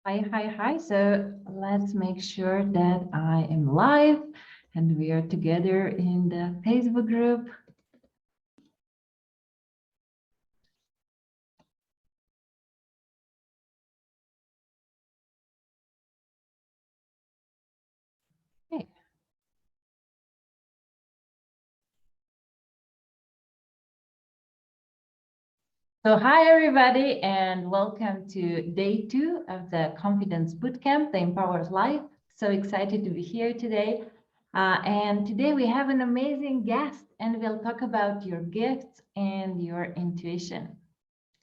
Hi. So let's make sure that I am live and we are together in the Facebook group. Okay. So hi everybody and welcome to day 2 of the Confidence Bootcamp, the Empowered Life. So excited to be here today. And today we have an amazing guest and we'll talk about your gifts and your intuition.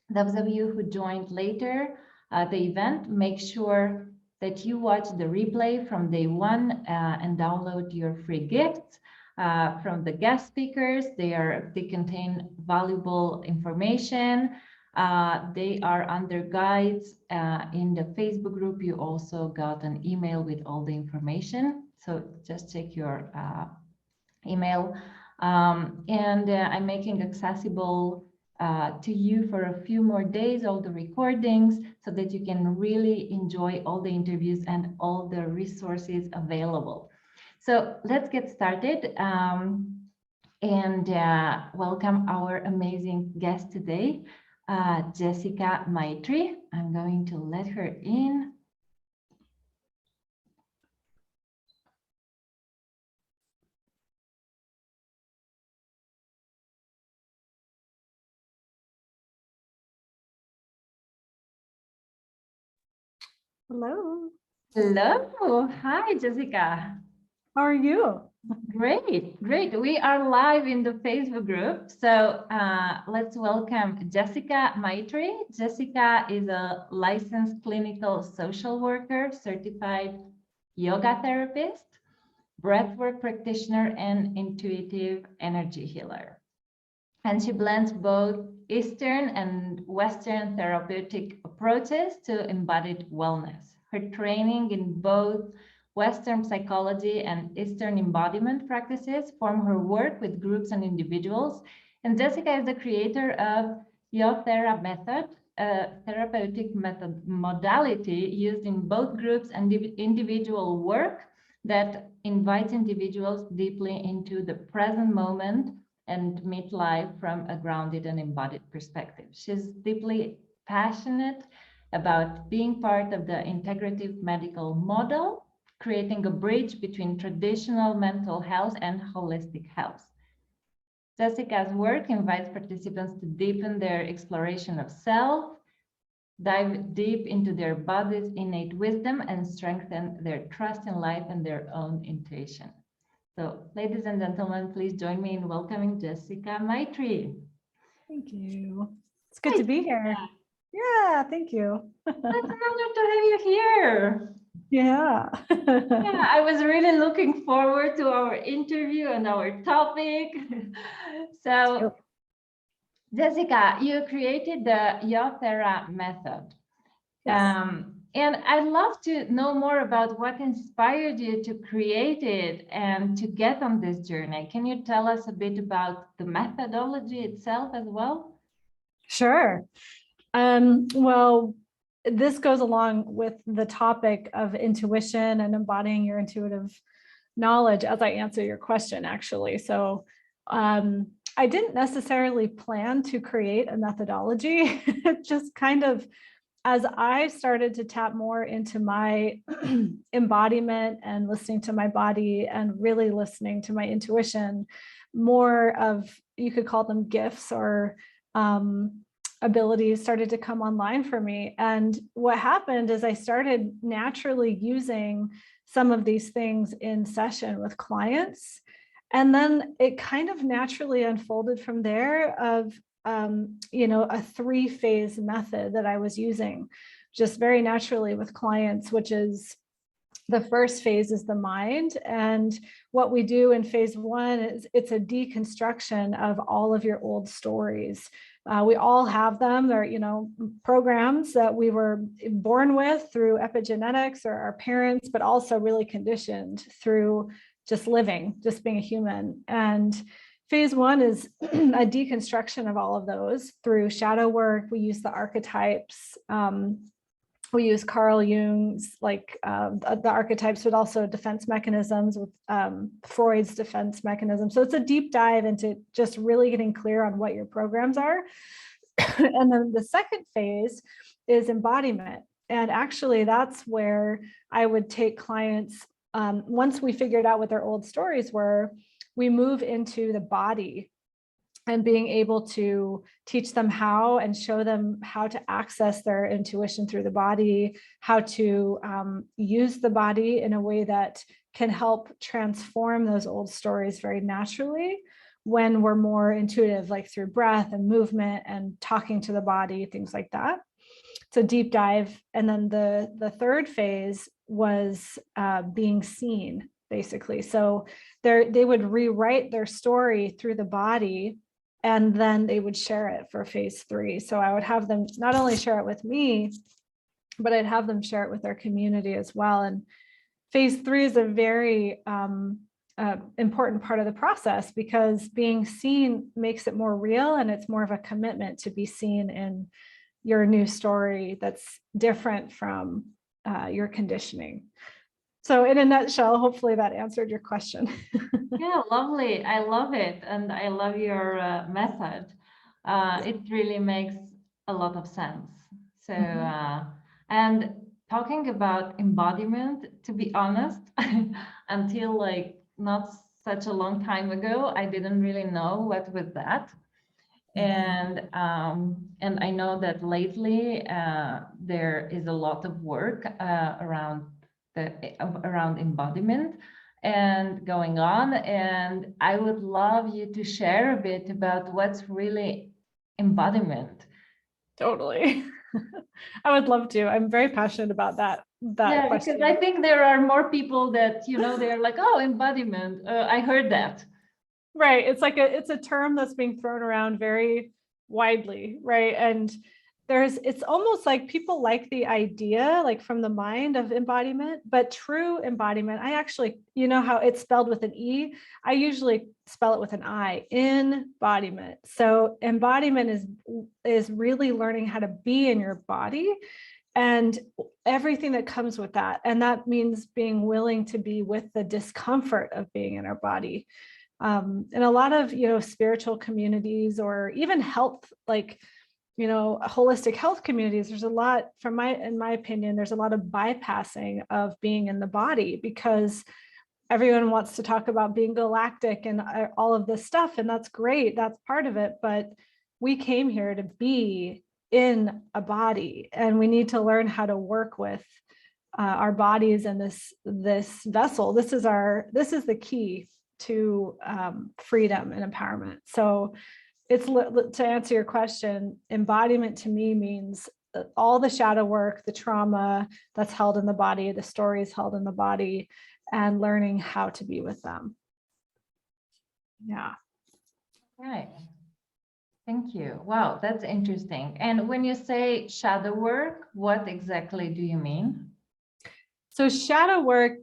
Those of you who joined later the event, make sure that you watch the replay from day 1 and download your free gifts from the guest speakers. They contain valuable information. They are under guides. In the Facebook group, you also got an email with all the information. So just check your email. And I'm making accessible to you for a few more days, all the recordings, so that you can really enjoy all the interviews and all the resources available. So let's get started and welcome our amazing guest today, Jessica Maitri. I'm going to let her in. Hello. Hello. Hi, Jessica. How are you? Great. We are live in the Facebook group. So let's welcome Jessica Maitri. Jessica is a licensed clinical social worker, certified yoga therapist, breathwork practitioner, and intuitive energy healer. And she blends both Eastern and Western therapeutic approaches to embodied wellness. Her training in both Western psychology and Eastern embodiment practices form her work with groups and individuals. And Jessica is the creator of Yothera Method, a therapeutic method modality used in both groups and individual work that invites individuals deeply into the present moment and meet life from a grounded and embodied perspective. She's deeply passionate about being part of the integrative medical model, creating a bridge between traditional mental health and holistic health. Jessica's work invites participants to deepen their exploration of self, dive deep into their body's innate wisdom, and strengthen their trust in life and their own intuition. So, ladies and gentlemen, please join me in welcoming Jessica Maitri. Thank you. It's good to be here. Yeah, thank you. It's an honor to have you here. Yeah. Yeah, I was really looking forward to our interview and our topic. So, Jessica, you created the Yothera Method. Yes. And I'd love to know more about what inspired you to create it and to get on this journey. Can you tell us a bit about the methodology itself as well? Sure. Well, this goes along with the topic of intuition and embodying your intuitive knowledge as I answer your question, actually. So I didn't necessarily plan to create a methodology. It just kind of, as I started to tap more into my embodiment and listening to my body and really listening to my intuition, more of, you could call them gifts or abilities started to come online for me. And what happened is I started naturally using some of these things in session with clients. And then it kind of naturally unfolded from there of a 3-phase method that I was using just very naturally with clients, which is the first phase is the mind. And what we do in phase 1 is it's a deconstruction of all of your old stories. We all have them. They're, programs that we were born with through epigenetics or our parents, but also really conditioned through just living, just being a human. And phase 1 is a deconstruction of all of those through shadow work. We use the archetypes We use Carl Jung's the archetypes, but also defense mechanisms with Freud's defense mechanism. So it's a deep dive into just really getting clear on what your programs are. And then the second phase is embodiment. And actually that's where I would take clients, once we figured out what their old stories were, we move into the body and being able to teach them how and show them how to access their intuition through the body, how to use the body in a way that can help transform those old stories very naturally when we're more intuitive, like through breath and movement and talking to the body, things like that. It's a deep dive. And then the third phase was being seen, basically. So they would rewrite their story through the body, and then they would share it for phase 3. So I would have them not only share it with me, but I'd have them share it with their community as well. And phase 3 is a very important part of the process, because being seen makes it more real, and it's more of a commitment to be seen in your new story that's different from your conditioning. So in a nutshell, hopefully that answered your question. Yeah, lovely. I love it. And I love your method. It really makes a lot of sense. So, and talking about embodiment, to be honest, until like not such a long time ago, I didn't really know what was that. And I know that lately there is a lot of work around embodiment and going on. And I would love you to share a bit about what's really embodiment. Totally. I would love to. I'm very passionate about that Yeah, question. because I think there are more people that, they're like, oh, embodiment. I heard that. Right. It's a term that's being thrown around very widely, right? And it's almost like people like the idea, like from the mind of embodiment, but true embodiment, I actually, how it's spelled with an E, I usually spell it with an I, embodiment. So embodiment is really learning how to be in your body and everything that comes with that. And that means being willing to be with the discomfort of being in our body. And a lot of, spiritual communities, or even health, like, holistic health communities, there's a lot, in my opinion, there's a lot of bypassing of being in the body, because everyone wants to talk about being galactic and all of this stuff. And that's great. That's part of it. But we came here to be in a body, and we need to learn how to work with our bodies and this vessel. This is the key to freedom and empowerment. So it's, to answer your question, embodiment to me means all the shadow work, the trauma that's held in the body, the stories held in the body, and learning how to be with them. Yeah. Right. Thank you. Wow, that's interesting. And when you say shadow work, what exactly do you mean? So shadow work,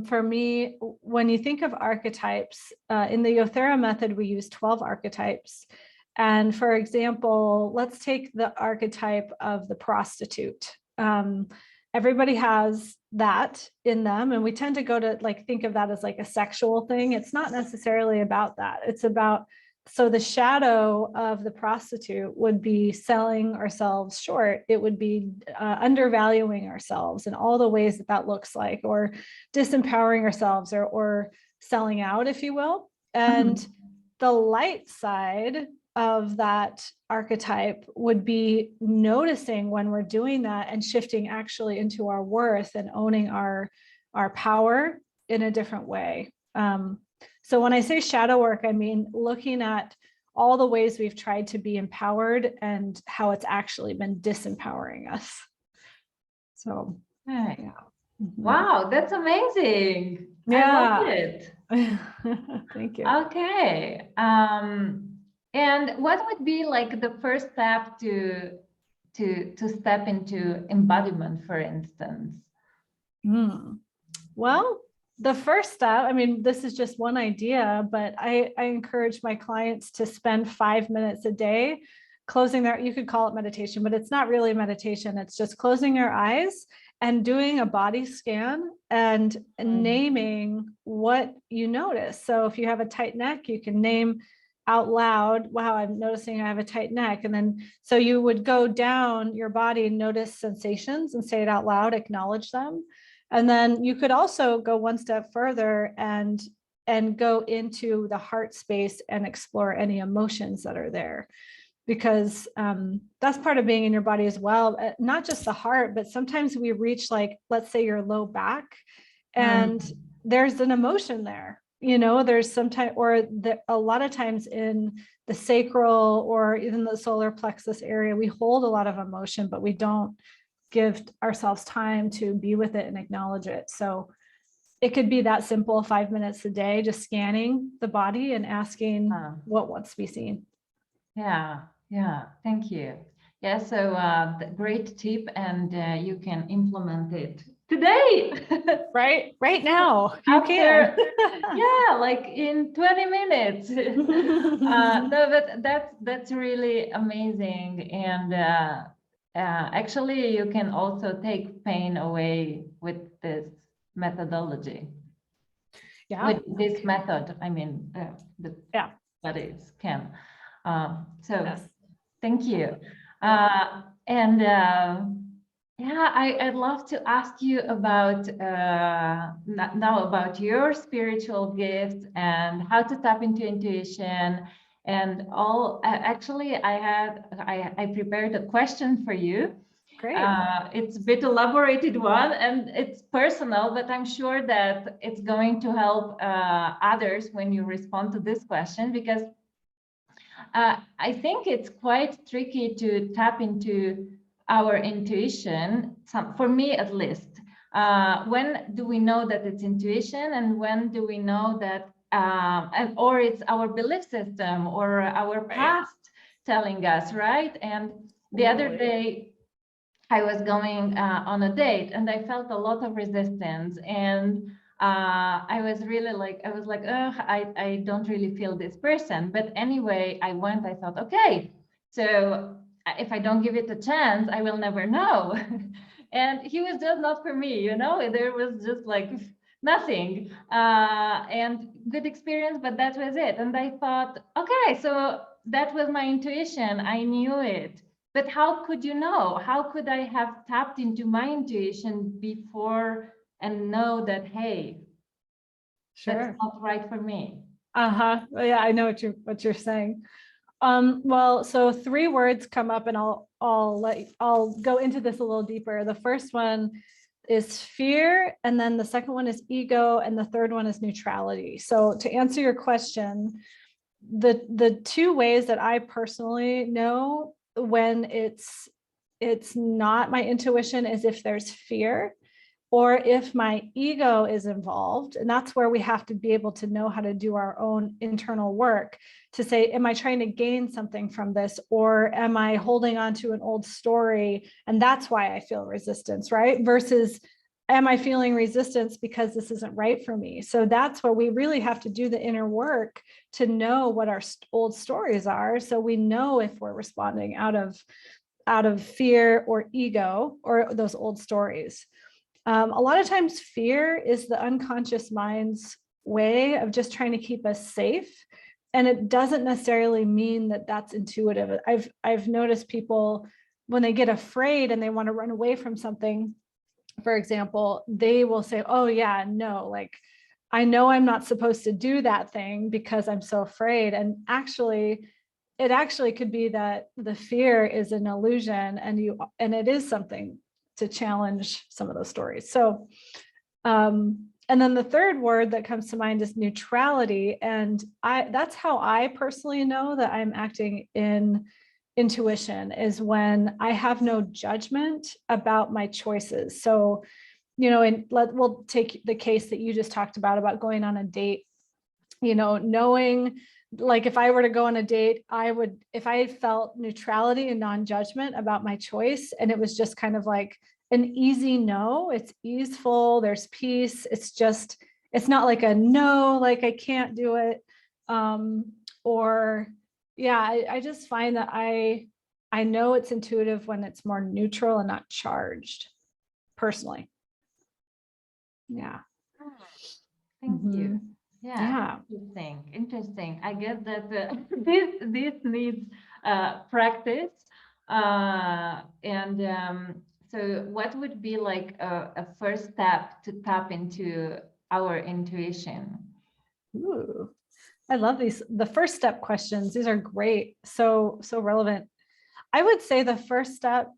for me, when you think of archetypes, in the Yothera method, we use 12 archetypes. And for example, let's take the archetype of the prostitute. Everybody has that in them, and we tend to go to think of that as like a sexual thing. It's not necessarily about that. It's about, so the shadow of the prostitute would be selling ourselves short. It would be undervaluing ourselves in all the ways that looks like, or disempowering ourselves, or selling out, if you will. And the light side of that archetype would be noticing when we're doing that and shifting actually into our worth and owning our power in a different way. So when I say shadow work, I mean looking at all the ways we've tried to be empowered and how it's actually been disempowering us. So, Right. yeah. Wow, that's amazing. Yeah. I love it. Thank you. Okay. And what would be like the first step to step into embodiment, for instance? Well, the first step, I mean, this is just one idea, but I encourage my clients to spend 5 minutes a day closing their, you could call it meditation, but it's not really meditation. It's just closing your eyes and doing a body scan and naming what you notice. So if you have a tight neck, you can name out loud, wow, I'm noticing I have a tight neck. And then, so you would go down your body and notice sensations and say it out loud, acknowledge them. And then you could also go one step further and go into the heart space and explore any emotions that are there. Because that's part of being in your body as well, not just the heart, but sometimes we reach, like, let's say your low back and there's an emotion there, you know, there's sometimes, or a lot of times in the sacral or even the solar plexus area, we hold a lot of emotion, but we don't give ourselves time to be with it and acknowledge it. So it could be that simple, 5 minutes a day, just scanning the body and asking what wants to be seen. Yeah, thank you. Yeah, so great tip, and you can implement it today. right now. You After, can. yeah, like in 20 minutes. No, but that's really amazing. And actually, you can also take pain away with this methodology. Yeah. With this method, I mean, the studies can. So yes. Thank you. Yeah, I'd love to ask you about now about your spiritual gifts and how to tap into intuition and all. Actually, I prepared a question for you. Great. It's a bit elaborated one and it's personal, but I'm sure that it's going to help others when you respond to this question, because I think it's quite tricky to tap into our intuition, for me at least. When do we know that it's intuition, and when do we know that, or it's our belief system or our past telling us, right? And the other day, I was going on a date and I felt a lot of resistance, and I was really like, oh, I don't really feel this person. But anyway, I went, I thought, okay, so if I don't give it a chance, I will never know. And he was just not for me, you know, there was just like nothing, and good experience, but that was it. And I thought, okay, so that was my intuition. I knew it. But how could you know? How could I have tapped into my intuition before and know that, hey, that's not right for me? Yeah, I know what you're saying. Well, so 3 words come up, and I'll go into this a little deeper. The first one is fear, and then the second one is ego, and the third one is neutrality. So to answer your question, the 2 ways that I personally know when it's not my intuition is if there's fear or if my ego is involved. And that's where we have to be able to know how to do our own internal work to say, am I trying to gain something from this, or am I holding on to an old story and that's why I feel resistance, right? Versus, am I feeling resistance because this isn't right for me? So that's where we really have to do the inner work to know what our old stories are, so we know if we're responding out of fear or ego or those old stories. A lot of times fear is the unconscious mind's way of just trying to keep us safe. And it doesn't necessarily mean that that's intuitive. I've noticed people, when they get afraid and they want to run away from something, for example, they will say, oh yeah, no, like, I know I'm not supposed to do that thing because I'm so afraid. And actually, it actually could be that the fear is an illusion, and it is something to challenge some of those stories. So, and then the third word that comes to mind is neutrality. And that's how I personally know that I'm acting in intuition, is when I have no judgment about my choices. So, you know, and we'll take the case that you just talked about going on a date, you know, knowing, like, if I were to go on a date, if I felt neutrality and non-judgment about my choice, and it was just kind of like an easy no, it's easeful, there's peace, it's not like a no, like I can't do it. I just find that I I know it's intuitive when it's more neutral and not charged, personally. Yeah. Thank you. Yeah. Interesting. I guess that this needs practice. So what would be like a first step to tap into our intuition? Ooh, I love these. The first step questions. These are great. So relevant. I would say the first step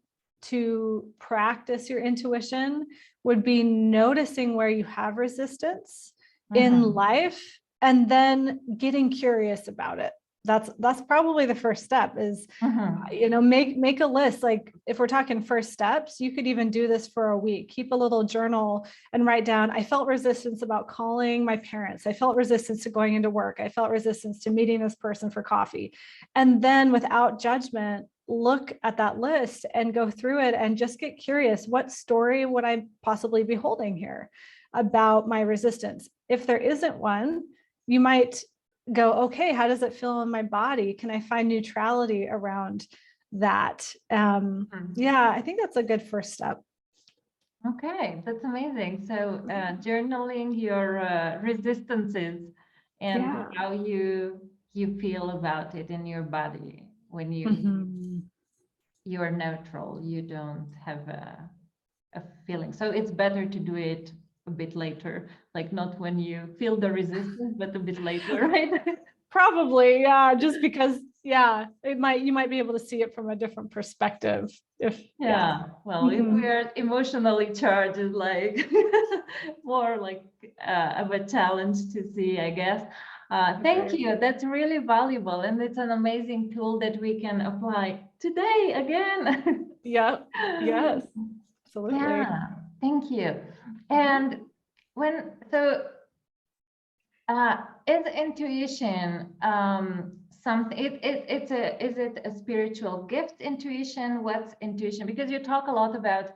to practice your intuition would be noticing where you have resistance in life and then getting curious about it. That's probably the first step is, make a list. Like if we're talking first steps, you could even do this for a week, keep a little journal and write down, I felt resistance about calling my parents. I felt resistance to going into work. I felt resistance to meeting this person for coffee. And then without judgment, look at that list and go through it and just get curious. What story would I possibly be holding here about my resistance? If there isn't one, you might go, okay, how does it feel in my body? Can I find neutrality around that? Yeah, I think that's a good first step. Okay, that's amazing. So journaling your resistances and how you feel about it in your body when you are neutral, you don't have a feeling. So it's better to do it a bit later, like not when you feel the resistance, but a bit later, right? Probably, yeah, just because, yeah, you might be able to see it from a different perspective. If well, if we are emotionally charged, it's like more like of a challenge to see, I guess. Thank you. That's really valuable, and it's an amazing tool that we can apply today again. Yeah. Yes. Absolutely. Yeah. Thank you. And is intuition something? Is it a spiritual gift? Intuition. What's intuition? Because you talk a lot about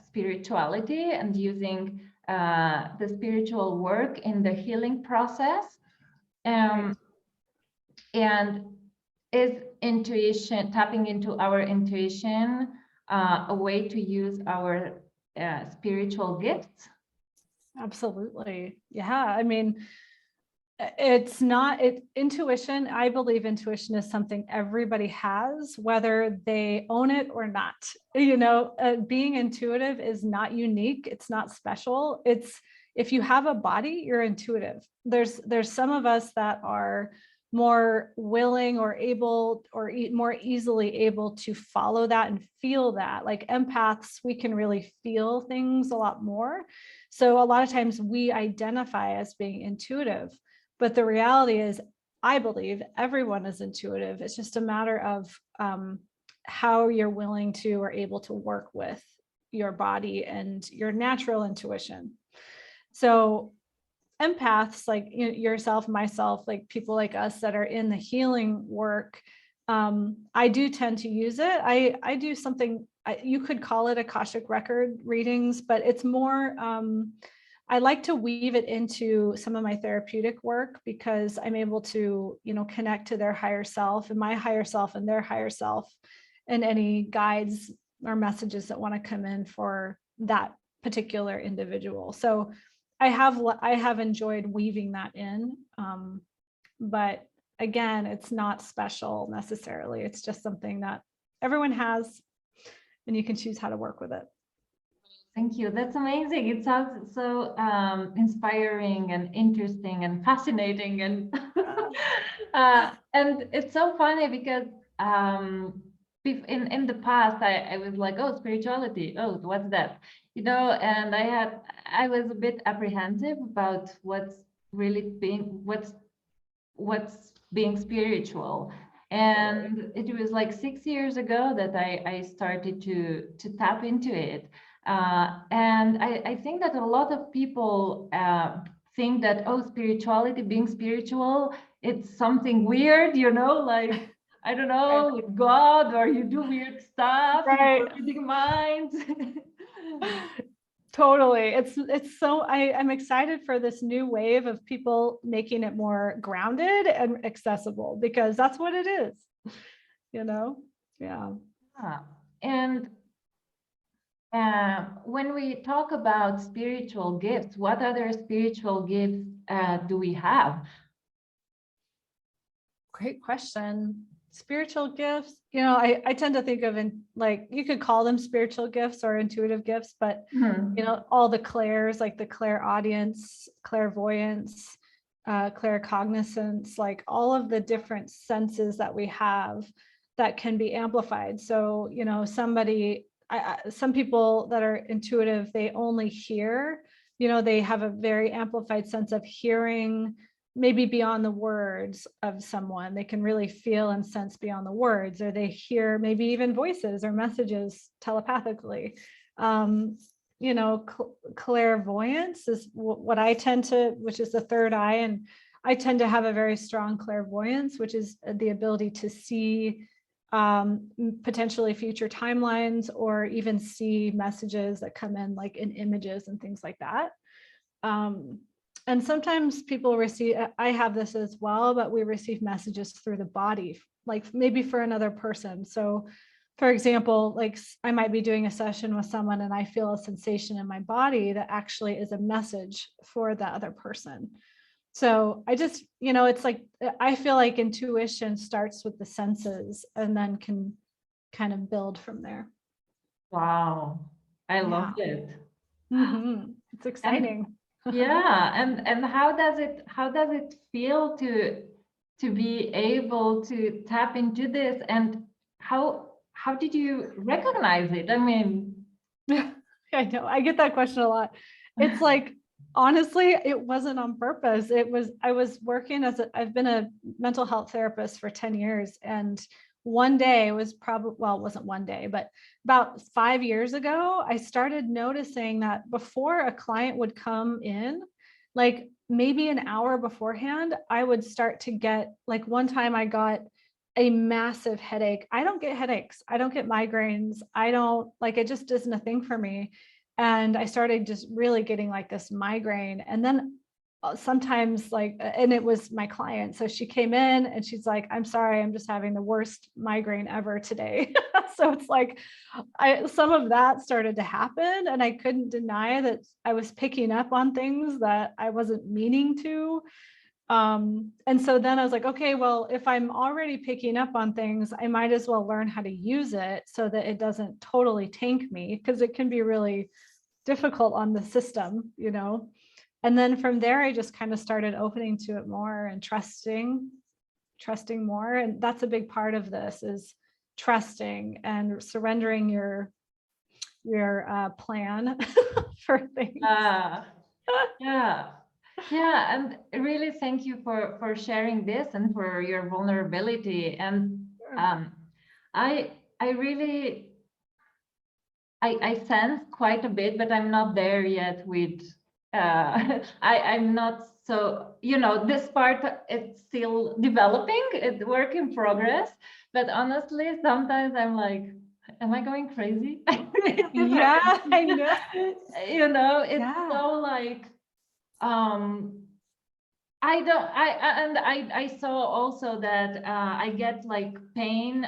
spirituality and using the spiritual work in the healing process. And is intuition, tapping into our intuition, a way to use our spiritual gifts? Absolutely. Yeah. I mean, intuition. I believe intuition is something everybody has, whether they own it or not. Being intuitive is not unique. It's not special. If you have a body, you're intuitive. There's some of us that are more willing or able or more easily able to follow that and feel that. Like empaths, we can really feel things a lot more. So a lot of times we identify as being intuitive, but the reality is, I believe everyone is intuitive. It's just a matter of how you're willing to or able to work with your body and your natural intuition. So empaths like yourself, myself, like people like us that are in the healing work, I do tend to use it. I do something, you could call it Akashic record readings, but it's more, I like to weave it into some of my therapeutic work because I'm able to, connect to their higher self and my higher self and their higher self, and any guides or messages that want to come in for that particular individual. So I have enjoyed weaving that in, but again, it's not special necessarily. It's just something that everyone has, and you can choose how to work with it. Thank you. That's amazing. It sounds so inspiring and interesting and fascinating, and and it's so funny because in the past I was like, oh, spirituality, oh, what's that? And I was a bit apprehensive about what's being spiritual. And it was like 6 years ago that I started to tap into it. And I think that a lot of people think that, oh, spirituality, being spiritual, it's something weird, like, I don't know, with God, or you do weird stuff, reading minds. Totally. It's so I'm excited for this new wave of people making it more grounded and accessible, because that's what it is. Yeah. Ah, and when we talk about spiritual gifts, what other spiritual gifts do we have? Great question. Spiritual gifts, I tend to think of like, you could call them spiritual gifts or intuitive gifts, but all the clairs, like the clairaudience, clairvoyance, claircognizance, like all of the different senses that we have that can be amplified. So, some people that are intuitive, they only hear, they have a very amplified sense of hearing, maybe beyond the words of someone. They can really feel and sense beyond the words, or they hear maybe even voices or messages telepathically. Clairvoyance is what I tend to, which is the third eye. And I tend to have a very strong clairvoyance, which is the ability to see potentially future timelines, or even see messages that come in like in images and things like that. And sometimes people receive, I have this as well, but we receive messages through the body, like maybe for another person. So for example, like I might be doing a session with someone and I feel a sensation in my body that actually is a message for the other person. So I just, it's like, I feel like intuition starts with the senses and then can kind of build from there. Wow, I love it. It's exciting. Yeah, and how does it feel to be able to tap into this, and how did you recognize it? I mean, I know, I get that question a lot. It's like, honestly, it wasn't on purpose. I was working I've been a mental health therapist for 10 years. And one day, it was probably, well, it wasn't one day, but about 5 years ago, I started noticing that before a client would come in, like maybe an hour beforehand, I would start to get, like one time I got a massive headache. I don't get headaches. I don't get migraines. I don't, like, it just isn't a thing for me. And I started just really getting like this migraine. And then sometimes and it was my client. So she came in and she's like, I'm sorry, I'm just having the worst migraine ever today. So it's like, some of that started to happen, and I couldn't deny that I was picking up on things that I wasn't meaning to. And so then I was like, okay, well, if I'm already picking up on things, I might as well learn how to use it so that it doesn't totally tank me, because it can be really difficult on the system, And then from there, I just kind of started opening to it more and trusting more. And that's a big part of this, is trusting and surrendering your plan for things. Yeah, and really thank you for sharing this and for your vulnerability. And I really sense quite a bit, but I'm not there yet with I'm not, so this part, it's still developing, it's work in progress. But honestly, sometimes I'm like, am I going crazy? Yeah, I know. It's so like, I saw also that I get like pain,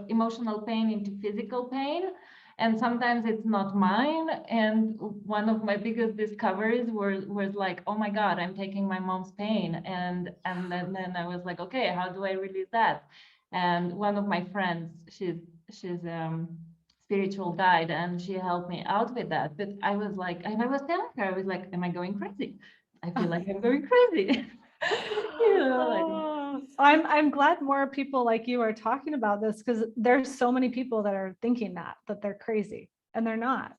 emotional pain into physical pain, and sometimes it's not mine. And one of my biggest discoveries was like, oh my God, I'm taking my mom's pain. And then I was like, okay, how do I release that? And one of my friends, she's spiritual guide, and she helped me out with that. But I was like, and I was telling her, I was like, am I going crazy? I feel like I'm going crazy. I'm glad more people like you are talking about this, because there's so many people that are thinking that they're crazy, and they're not,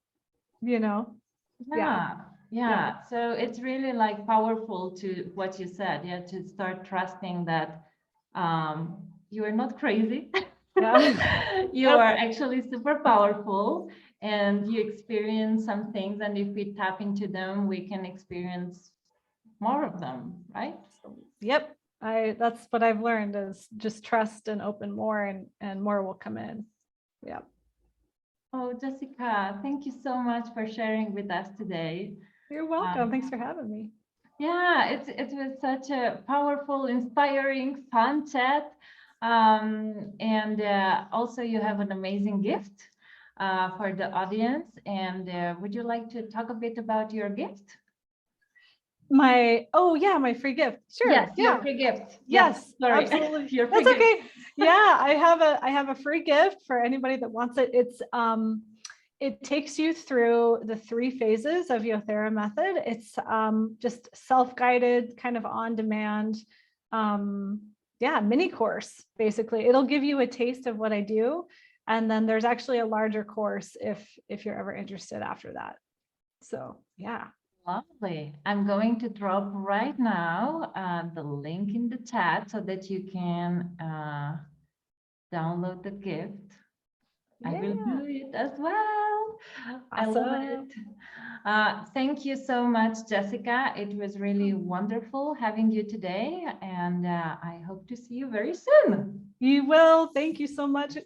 Yeah. So it's really like powerful to what you said, to start trusting that you are not crazy. You are actually super powerful, and you experience some things, and if we tap into them, we can experience more of them, right? Yep. That's what I've learned, is just trust and open more, and more will come in. Yeah. Oh, Jessica, thank you so much for sharing with us today. You're welcome. Thanks for having me. Yeah, it was such a powerful, inspiring, fun chat. And also you have an amazing gift for the audience. And would you like to talk a bit about your gift? My free gift. Sure. Yes, Yeah. your free gift. Yes, sorry. absolutely. Your free That's okay. gift. Yeah, I have a free gift for anybody that wants it. It takes you through the 3 phases of Yothera Method. It's just self-guided, kind of on-demand, mini course, basically. It'll give you a taste of what I do. And then there's actually a larger course if you're ever interested after that. So, yeah. Lovely. I'm going to drop right now the link in the chat so that you can download the gift. I will do it as well. I love it. Thank you so much, Jessica. It was really wonderful having you today, and I hope to see you very soon. You will. Thank you so much.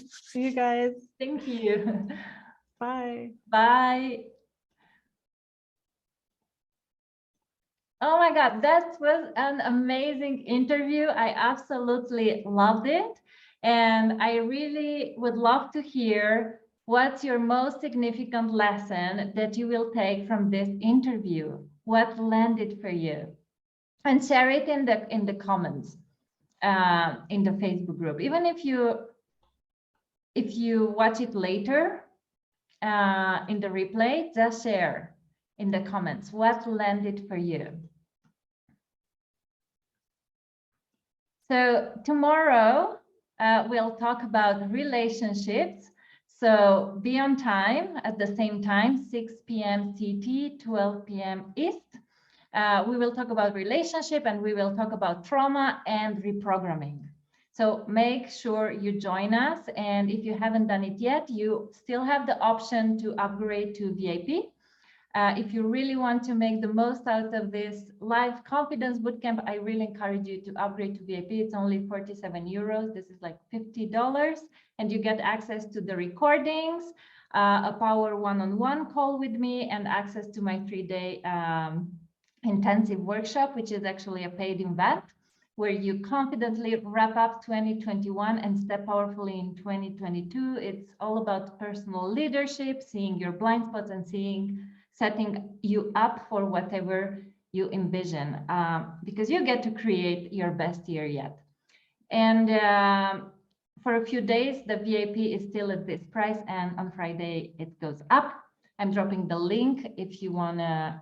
See you guys. Thank you. Bye. Bye. Oh my God, that was an amazing interview. I absolutely loved it. And I really would love to hear what's your most significant lesson that you will take from this interview. What landed for you? And share it in the comments in the Facebook group. Even if you watch it later in the replay, just share in the comments what landed for you. So tomorrow we'll talk about relationships. So be on time at the same time, 6 p.m. CT, 12 p.m. East. We will talk about relationship and we will talk about trauma and reprogramming. So make sure you join us. And if you haven't done it yet, you still have the option to upgrade to VIP. If you really want to make the most out of this live confidence bootcamp, I really encourage you to upgrade to VIP. It's only 47 euros. This is like $50. And you get access to the recordings, a power one-on-one call with me, and access to my 3-day intensive workshop, which is actually a paid event, where you confidently wrap up 2021 and step powerfully in 2022. It's all about personal leadership, seeing your blind spots and setting you up for whatever you envision, because you get to create your best year yet. And for a few days, the VIP is still at this price, and on Friday it goes up. I'm dropping the link if you want to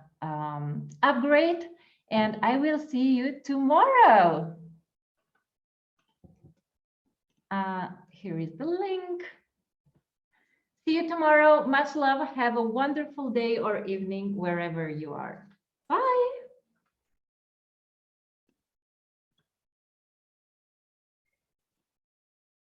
upgrade, and I will see you tomorrow. Here is the link. See you tomorrow. Much love. Have a wonderful day or evening wherever you are.